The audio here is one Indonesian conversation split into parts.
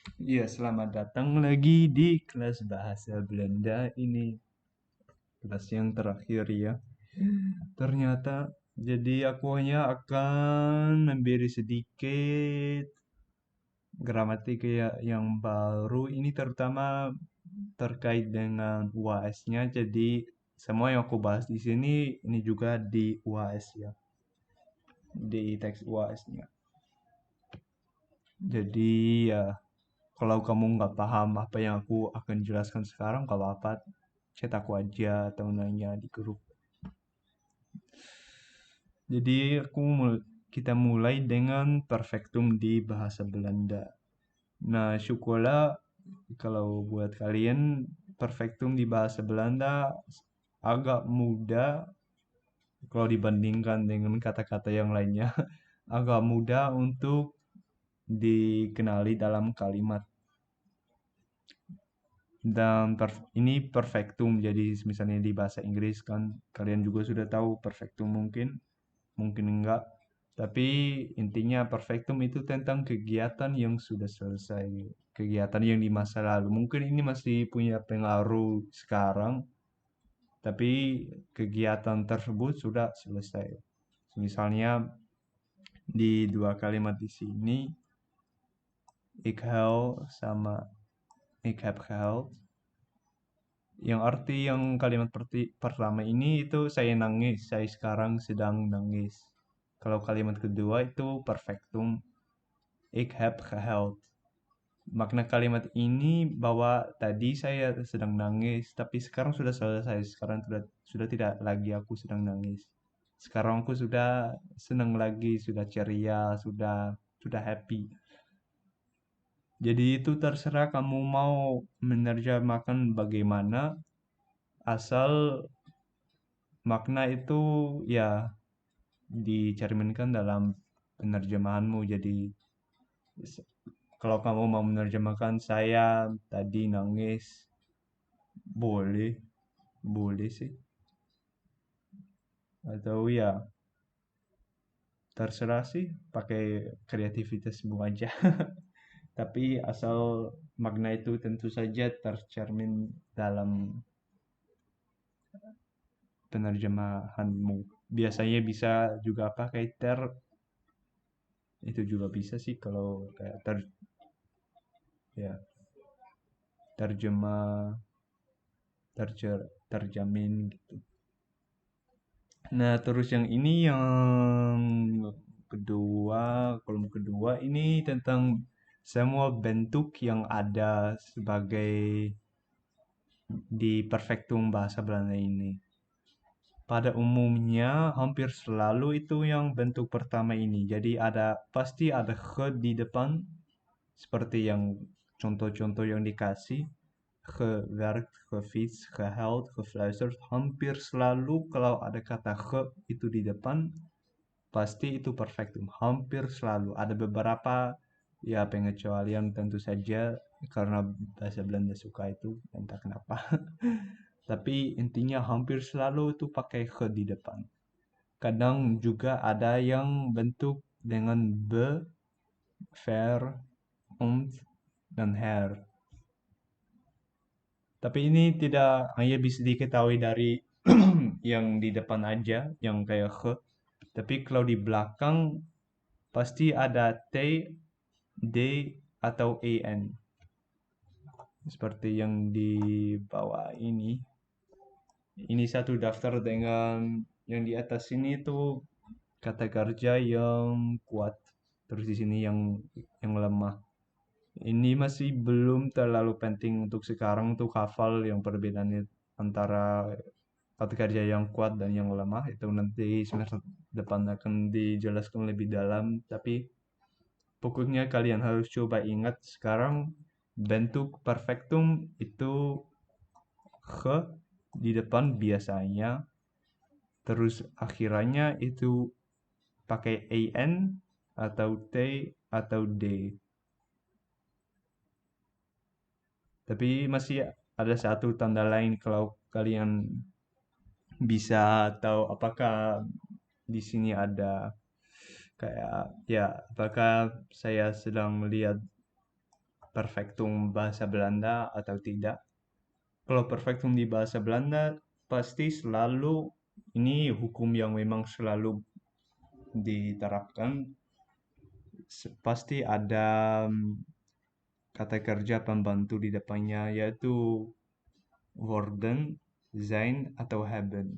Iya, selamat datang lagi di kelas bahasa Belanda ini. Kelas yang terakhir ya. Ternyata, jadi aku hanya akan memberi sedikit gramatik ya yang baru. Ini terutama terkait dengan UAS-nya. Jadi, semua yang aku bahas di sini ini juga di UAS ya, di teks UAS-nya. Jadi ya, kalau kamu nggak paham apa yang aku akan jelaskan sekarang, kalau apa, chat aku aja atau nanya di grup. Jadi kita mulai dengan perfektum di bahasa Belanda. Nah, syukurlah kalau buat kalian perfektum di bahasa Belanda agak mudah kalau dibandingkan dengan kata-kata yang lainnya. Agak mudah untuk dikenali dalam kalimat. Dan ini perfectum, jadi misalnya di bahasa Inggris kan kalian juga sudah tahu perfectum mungkin, mungkin enggak. Tapi intinya perfectum itu tentang kegiatan yang sudah selesai, kegiatan yang di masa lalu. Mungkin ini masih punya pengaruh sekarang, tapi kegiatan tersebut sudah selesai. Misalnya di dua kalimat di sini, ik huil sama ik heb gehuild. Yang arti yang kalimat pertama ini itu saya nangis, saya sekarang sedang nangis. Kalau kalimat kedua itu perfectum, ik heb gehuild. Makna kalimat ini bahwa tadi saya sedang nangis, tapi sekarang sudah selesai. Sekarang sudah tidak lagi aku sedang nangis. Sekarang aku sudah senang lagi, sudah ceria, sudah happy. Jadi itu terserah kamu mau menerjemahkan bagaimana, asal makna itu ya dicerminkan dalam penerjemahanmu. Jadi kalau kamu mau menerjemahkan saya tadi nangis, boleh, boleh sih. Atau ya terserah sih, pakai kreativitasmu aja. Tapi asal makna itu tentu saja tercermin dalam penerjemahanmu. Biasanya bisa juga pakai itu juga bisa sih kalau kayak ya terjemah terjamin gitu. Nah, terus yang ini yang kedua, kolom kedua ini tentang semua bentuk yang ada sebagai di perfektum bahasa Belanda ini. Pada umumnya hampir selalu itu yang bentuk pertama ini. Jadi pasti ada ge di depan seperti yang contoh-contoh yang dikasih. Gewerkt, gefietst, gehuild, gefluisterd. Hampir selalu kalau ada kata ge itu di depan, pasti itu perfectum. Hampir selalu. Ada beberapa ya pengecualian tentu saja karena bahasa Belanda suka itu, entah kenapa. Tapi intinya hampir selalu itu pakai ge di depan. Kadang juga ada yang bentuk dengan be, ver, und, dan her. Tapi ini tidak hanya bisa diketahui dari yang di depan aja, yang kayak he. Tapi kalau di belakang pasti ada t, d, atau en. Seperti yang di bawah ini. Ini satu daftar dengan yang di atas ini tuh kata kerja yang kuat. Terus di sini yang lemah. Ini masih belum terlalu penting untuk sekarang untuk hafal yang perbedaannya antara kata kerja yang kuat dan yang lemah. Itu nanti semester depan akan dijelaskan lebih dalam. Tapi pokoknya kalian harus coba ingat sekarang bentuk perfectum itu ge di depan biasanya. Terus akhirannya itu pakai an atau t atau d. Tapi masih ada satu tanda lain kalau kalian bisa tahu apakah di sini ada kayak ya apakah saya sedang melihat perfektum bahasa Belanda atau tidak. Kalau perfektum di bahasa Belanda pasti selalu ini hukum yang memang selalu diterapkan. Pasti ada kata kerja pembantu di depannya yaitu worden, zijn atau haben.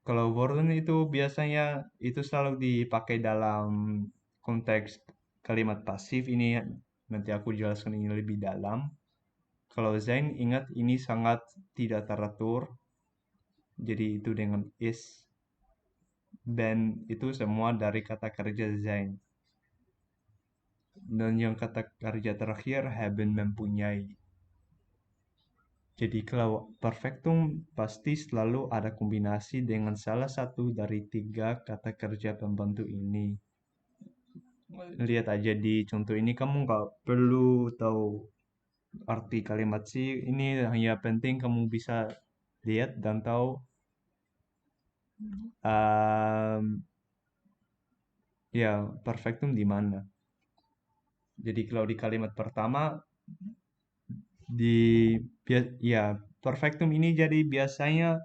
Kalau worden itu biasanya itu selalu dipakai dalam konteks kalimat pasif ini nanti aku jelaskan ini lebih dalam. Kalau zijn ingat ini sangat tidak teratur. Jadi itu dengan is, ben itu semua dari kata kerja zijn. Dan yang kata kerja terakhir haben mempunyai. Jadi kalau perfektum pasti selalu ada kombinasi dengan salah satu dari tiga kata kerja pembantu ini. Lihat aja di contoh ini kamu nggak perlu tahu arti kalimat sih. Ini hanya penting kamu bisa lihat dan tahu um, ya perfektum di mana. Jadi kalau di kalimat pertama ya perfektum ini jadi biasanya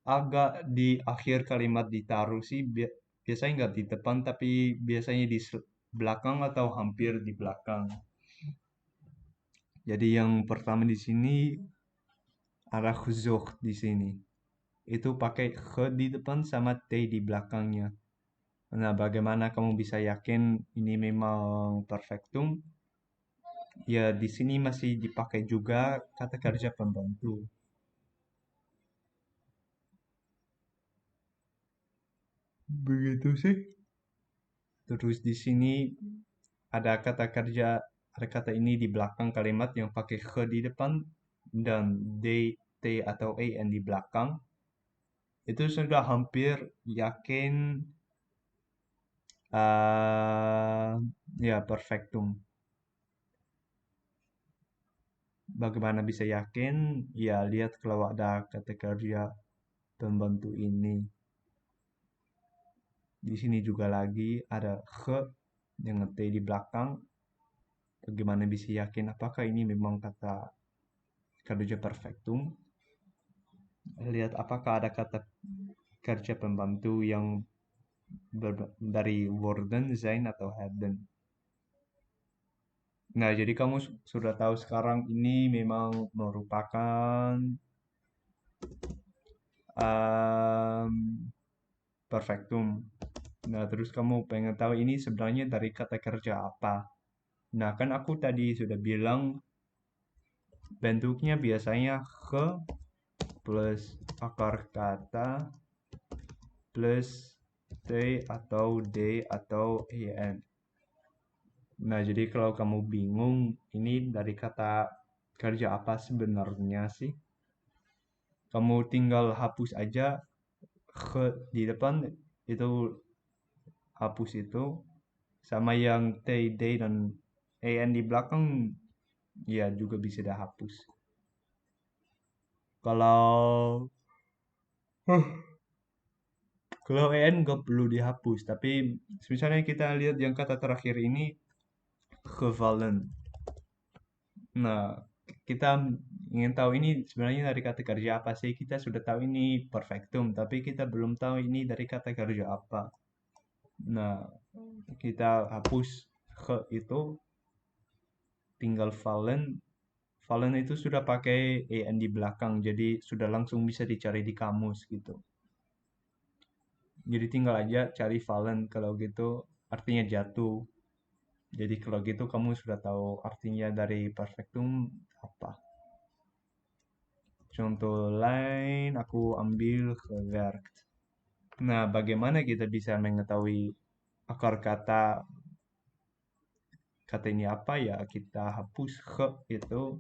agak di akhir kalimat ditaruh sih biasanya nggak di depan tapi biasanya di belakang atau hampir di belakang. Jadi yang pertama di sini ada gezocht di sini. Itu pakai ge di depan sama t di belakangnya. Nah, bagaimana kamu bisa yakin ini memang perfektum? Ya, di sini masih dipakai juga kata kerja pembantu. Begitu sih. Terus di sini ada kata ini di belakang kalimat yang pakai ke di depan dan d, t atau en di belakang. Itu sudah hampir yakin ya perfectum. Bagaimana bisa yakin? Ya lihat kalau ada kata kerja pembantu ini. Di sini juga lagi ada ke dengan t di belakang. Bagaimana bisa yakin apakah ini memang kata kerja perfectum? Lihat apakah ada kata kerja pembantu yang dari worden, zijn atau hebben. Nah, jadi kamu sudah tahu sekarang ini memang merupakan um, perfectum. Nah, terus kamu pengen tahu ini sebenarnya dari kata kerja apa. Nah, kan aku tadi sudah bilang bentuknya biasanya ke plus akar kata plus t atau d atau en. Nah, jadi kalau kamu bingung ini dari kata kerja apa sebenarnya sih? Kamu tinggal hapus aja ke di depan itu hapus itu sama yang t, d dan en di belakang ya juga bisa dihapus. Kalau kalau en nggak perlu dihapus, tapi misalnya kita lihat yang kata terakhir ini gevallen. Nah, kita ingin tahu ini sebenarnya dari kata kerja apa sih? Kita sudah tahu ini perfectum, tapi kita belum tahu ini dari kata kerja apa. Nah, kita hapus ke itu, tinggal fallen. Fallen itu sudah pakai en di belakang, jadi sudah langsung bisa dicari di kamus gitu. Jadi tinggal aja cari fallen kalau gitu artinya jatuh. Jadi kalau gitu kamu sudah tahu artinya dari perfectum apa. Contoh lain aku ambil gewerkt. Nah, bagaimana kita bisa mengetahui akar kata ini apa ya? Kita hapus ke itu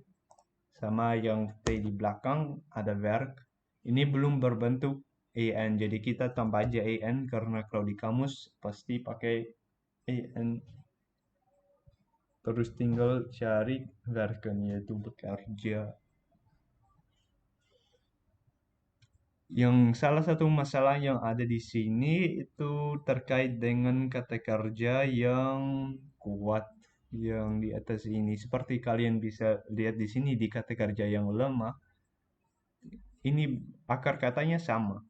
sama yang t di belakang ada werk. Ini belum berbentuk en, jadi kita tambah aja en karena kalau di kamus pasti pakai en. Terus tinggal cari werken yaitu bekerja. Yang salah satu masalah yang ada di sini itu terkait dengan kata kerja yang kuat. yang di atas ini. Seperti kalian bisa lihat di sini di kata kerja yang lemah, ini akar katanya sama.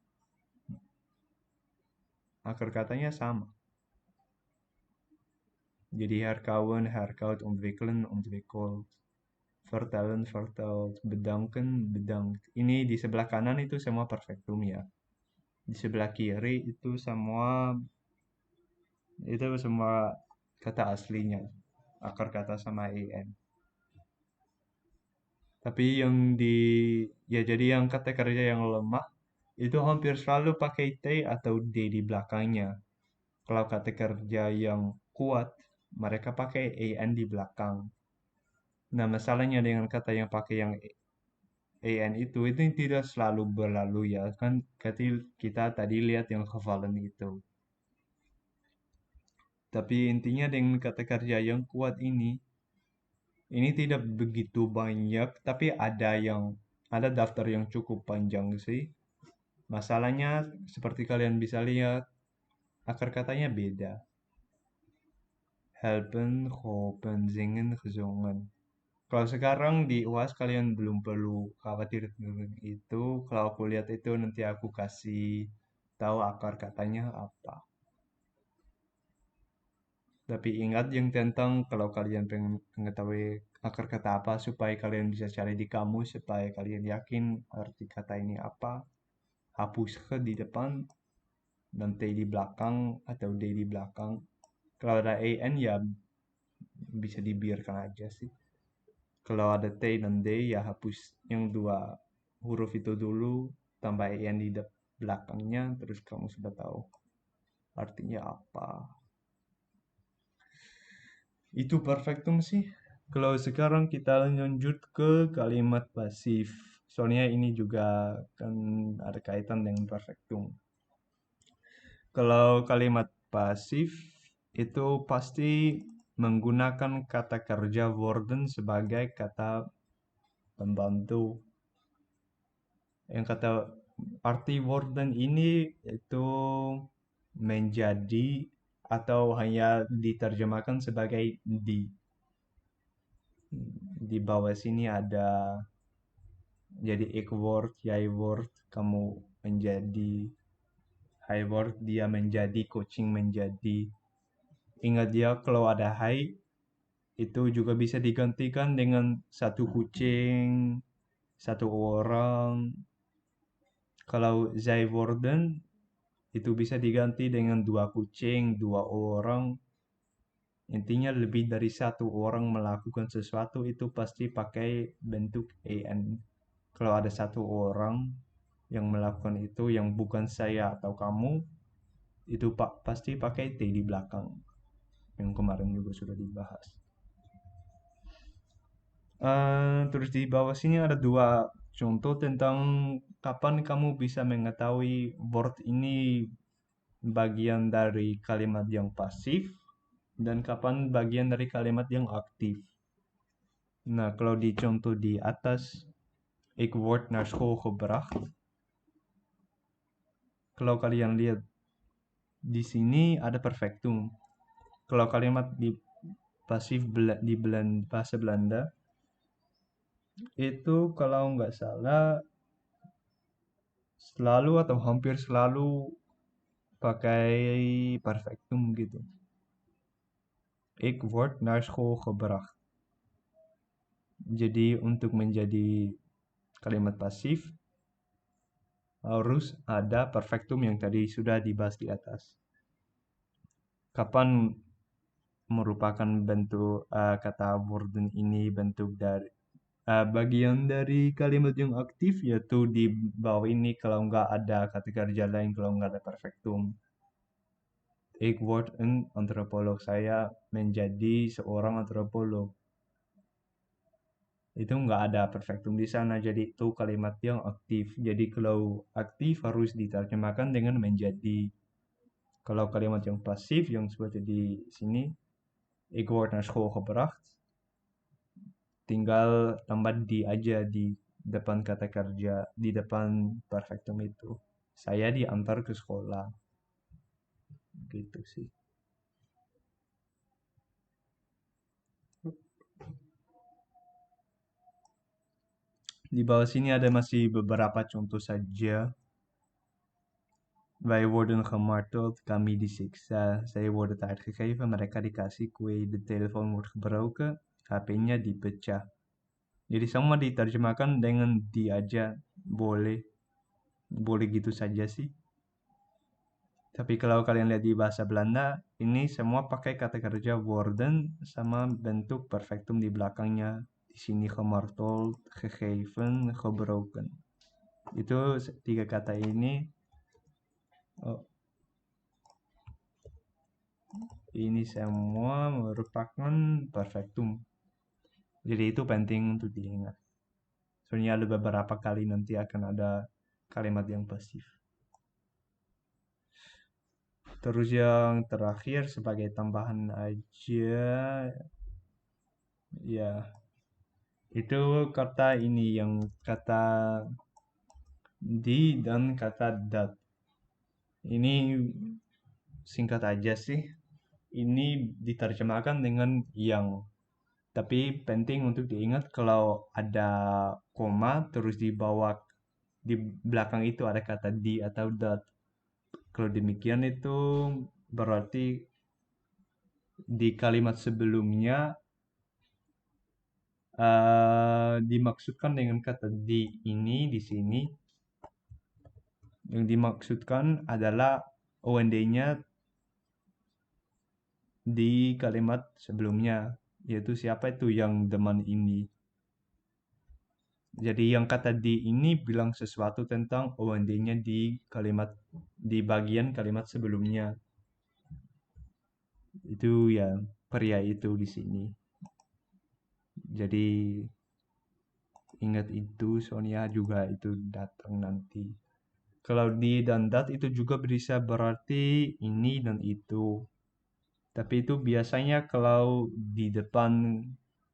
Akar katanya sama. Jadi herkauwen, herkoud, ontwikkelen, ontwikkeld. Vertellen, verteld. Bedanken, bedankt. Ini di sebelah kanan itu semua perfektum ya. Di sebelah kiri itu semua kata aslinya. Akar kata sama en. Tapi jadi yang kata kerja yang lemah itu hampir selalu pakai T atau D di belakangnya. Kalau kata kerja yang kuat, mereka pakai en di belakang. Nah, masalahnya dengan kata yang pakai yang en itu tidak selalu berlalu ya. Kan kita tadi lihat yang hafalan itu. Tapi intinya dengan kata kerja yang kuat ini tidak begitu banyak, tapi ada daftar yang cukup panjang sih. Masalahnya seperti kalian bisa lihat, akar katanya beda. Helpen, geholpen, zingen, gezongen. Kalau sekarang di UAS kalian belum perlu khawatir dengan itu. Kalau aku lihat itu nanti aku kasih tahu akar katanya apa. Tapi ingat yang tentang kalau kalian pengen mengetahui akar kata apa supaya kalian bisa cari di kamus supaya kalian yakin arti kata ini apa. Hapus ke di depan dan T di belakang atau D di belakang. Kalau ada AN ya bisa dibiarkan aja sih. Kalau ada T dan D ya hapus yang dua huruf itu dulu, tambah AN di belakangnya, terus kamu sudah tahu artinya apa. Itu perfektum sih. Kalau sekarang kita lanjut ke kalimat pasif. Soalnya ini juga kan ada kaitan dengan perfektum. Kalau kalimat pasif itu pasti menggunakan kata kerja worden sebagai kata pembantu. Yang kata arti worden ini itu menjadi atau hanya diterjemahkan sebagai di. Di bawah sini ada jadi ik word, jij word, kamu menjadi, hij word, dia menjadi, kucing menjadi. Ingat ya kalau ada hai itu juga bisa digantikan dengan satu kucing, satu orang. Kalau zij worden itu bisa diganti dengan dua kucing, dua orang. Intinya lebih dari satu orang melakukan sesuatu itu pasti pakai bentuk en. Kalau ada satu orang yang melakukan itu yang bukan saya atau kamu, itu pasti pakai T di belakang. Yang kemarin juga sudah dibahas. Terus di bawah sini ada dua contoh tentang kapan kamu bisa mengetahui word ini bagian dari kalimat yang pasif dan kapan bagian dari kalimat yang aktif. Nah, kalau di contoh di atas, ik word naar school gebracht. Kalau kalian lihat di sini ada perfektum. Kalau kalimat di pasif di bahasa Belanda itu kalau nggak salah selalu atau hampir selalu pakai perfektum gitu. Ik word naar school gebracht. Jadi untuk menjadi kalimat pasif harus ada perfektum yang tadi sudah dibahas di atas. Kapan merupakan bentuk kata worden ini bentuk dari bagian dari kalimat yang aktif yaitu di bawah ini kalau nggak ada kata kerja lain, kalau nggak ada perfektum. Ik word een antropolog. Saya menjadi seorang antropolog. Itu nggak ada perfektum di sana, jadi itu kalimat yang aktif. Jadi kalau aktif harus diterjemahkan dengan menjadi. Kalau kalimat yang pasif yang seperti di sini, ik word naar school gebracht, tinggal tambah di aja di depan kata kerja, di depan perfektum itu. Saya diantar ke sekolah. Gitu sih. Di bawah sini ada masih beberapa contoh saja. Wij worden gemarteld, kami disiksa. Zij worden uitgegeven, mereka dikasih kue. De telefoon wordt gebroken, HP-nya dipecah. Jadi semua diterjemahkan dengan di aja, boleh. Boleh gitu saja sih. Tapi kalau kalian lihat di bahasa Belanda, ini semua pakai kata kerja worden sama bentuk perfectum di belakangnya. Di sini gemarteld, gegeven, gebroken. Itu tiga kata ini. Oh, ini semua merupakan perfectum. Jadi itu penting untuk diingat. Soalnya ada beberapa kali nanti akan ada kalimat yang pasif. Terus yang terakhir sebagai tambahan aja, ya itu kata ini yang kata di dan kata dat. Ini singkat aja sih. Ini diterjemahkan dengan yang. Tapi penting untuk diingat kalau ada koma terus di bawah di belakang itu ada kata di atau dat. Kalau demikian itu berarti di kalimat sebelumnya dimaksudkan dengan kata di ini di sini. Yang dimaksudkan adalah OND-nya di kalimat sebelumnya, yaitu siapa itu yang teman ini. Jadi yang kata di ini bilang sesuatu tentang OND-nya di kalimat di bagian kalimat sebelumnya. Itu ya pria itu di sini. Jadi ingat itu, Sonia juga itu datang nanti. Kalau di dan dat itu juga bisa berarti ini dan itu. Tapi itu biasanya kalau di depan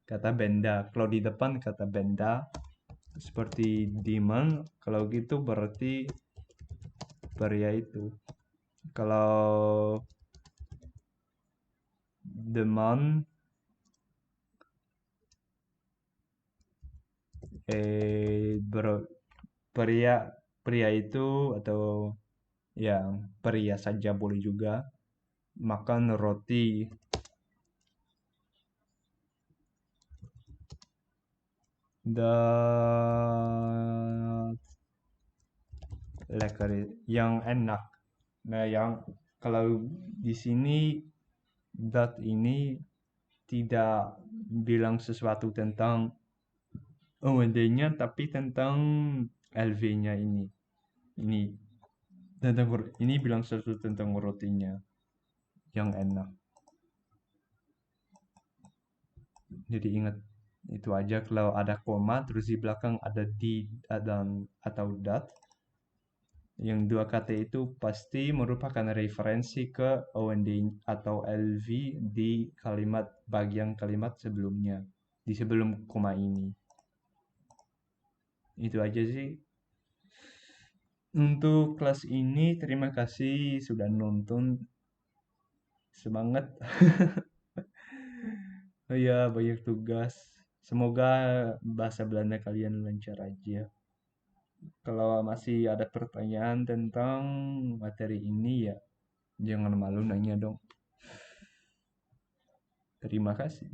kata benda. Kalau di depan kata benda, seperti Diman, kalau gitu berarti pria itu. Kalau Deman, pria pria itu atau ya pria saja boleh juga makan roti. Dan lekker yang enak. Nah, yang kalau di sini dat ini tidak bilang sesuatu tentang OND-nya tapi tentang LV-nya ini. Ini tentang ini bilang sesuatu tentang rotinya yang enak. Jadi ingat itu aja kalau ada koma terus di belakang ada di dan atau dat. Yang dua kata itu pasti merupakan referensi ke OND atau LV di kalimat bagian kalimat sebelumnya, di sebelum koma ini. Itu aja sih. Untuk kelas ini terima kasih sudah nonton. Semangat. Oh ya, banyak tugas. Semoga bahasa Belanda kalian lancar aja. Kalau masih ada pertanyaan tentang materi ini ya jangan malu nanya dong. Terima kasih.